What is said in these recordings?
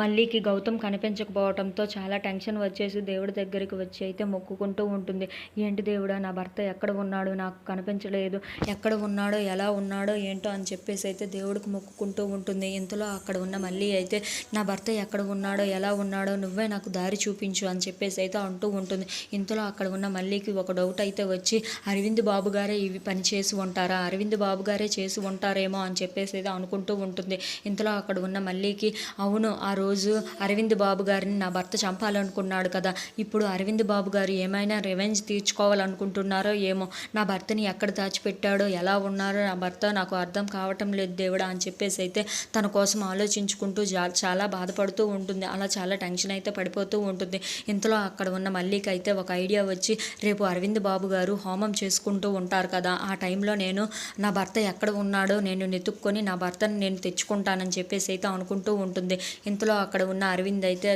మల్లీకి గౌతమ్ కనిపించకపోవడంతో చాలా టెన్షన్ వచ్చేసి దేవుడి దగ్గరికి వచ్చి అయితే మొక్కుకుంటూ ఉంటుంది. ఏంటి దేవుడా, నా భర్త ఎక్కడ ఉన్నాడు, నాకు కనిపించలేదు, ఎక్కడ ఉన్నాడో ఎలా ఉన్నాడో ఏంటో అని చెప్పేసి అయితే దేవుడికి మొక్కుకుంటూ ఉంటుంది. ఇంతలో అక్కడ ఉన్న మల్లీ అయితే నా భర్త ఎక్కడ ఉన్నాడో ఎలా ఉన్నాడో నువ్వే నాకు దారి చూపించు అని చెప్పేసి అయితే అంటూ ఉంటుంది. ఇంతలో అక్కడ ఉన్న మల్లీకి ఒక డౌట్ అయితే వచ్చి అరవింద్ బాబు గారే ఇవి పని చేసి ఉంటారా, అరవింద్ బాబు గారే చేసి ఉంటారేమో అని చెప్పేసి అయితే అనుకుంటూ ఉంటుంది. ఇంతలో అక్కడ ఉన్న మల్లీకి అవును, ఆ రోజు అరవింద్ బాబు గారిని నా భర్త చంపాలనుకున్నాడు కదా, ఇప్పుడు అరవింద్ బాబు గారు ఏమైనా రివెంజ్ తీర్చుకోవాలనుకుంటున్నారో ఏమో, నా భర్తని ఎక్కడ దాచిపెట్టాడో ఎలా ఉన్నారో నా భర్త నాకు అర్థం కావటం లేదు దేవుడా అని చెప్పేసి అయితే తన కోసం ఆలోచించుకుంటూ చాలా బాధపడుతూ ఉంటుంది. అలా చాలా టెన్షన్ అయితే పడిపోతూ ఉంటుంది. ఇంతలో అక్కడ ఉన్న మల్లికి అయితే ఒక ఐడియా వచ్చి రేపు అరవింద్ బాబు గారు హోమం చేసుకుంటూ ఉంటారు కదా, ఆ టైంలో నేను నా భర్త ఎక్కడ ఉన్నాడో నేను వెతుక్కొని నా భర్తను నేను తెచ్చుకుంటానని చెప్పేసి అయితే అనుకుంటూ ఉంటుంది. ఇంతలో అక్కడ ఉన్న అరవింద్ అయితే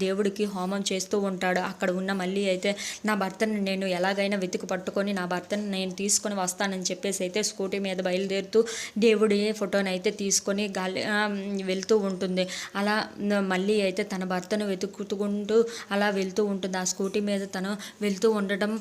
దేవుడికి హోమం చేస్తూ ఉంటాడు. అక్కడ ఉన్న మళ్ళీ అయితే నా భర్తను నేను ఎలాగైనా వెతికి పట్టుకొని నా భర్తను నేను తీసుకొని వస్తానని చెప్పేసి అయితే స్కూటీ మీద బయలుదేరుతూ దేవుడి ఫోటోని అయితే తీసుకొని గాలి వెళ్తూ ఉంటుంది. అలా మళ్ళీ అయితే తన భర్తను వెతుక్కుంటూ అలా వెళ్తూ ఉంటుంది. ఆ స్కూటీ మీద తను వెళ్తూ ఉండటం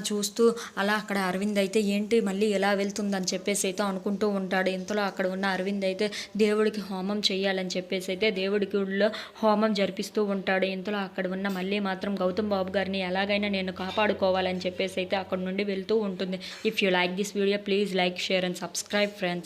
చూస్తూ అలా అక్కడ అరవింద్ అయితే ఏంటి మళ్ళీ ఎలా వెళ్తుందని చెప్పేసి అయితే అనుకుంటూ ఉంటాడు. ఇంతలో అక్కడ ఉన్న అరవింద్ అయితే దేవుడికి హోమం చేయాలని చెప్పేసి అయితే దేవుడి గుడిలో హోమం జరిపిస్తూ ఉంటాడు. ఇంతలో అక్కడ ఉన్న మళ్ళీ మాత్రం గౌతమ్ బాబు గారిని ఎలాగైనా నేను కాపాడుకోవాలని చెప్పేసి అయితే అక్కడ నుండి వెళ్తూ ఉంటుంది. If you like this video please like, share and subscribe friends.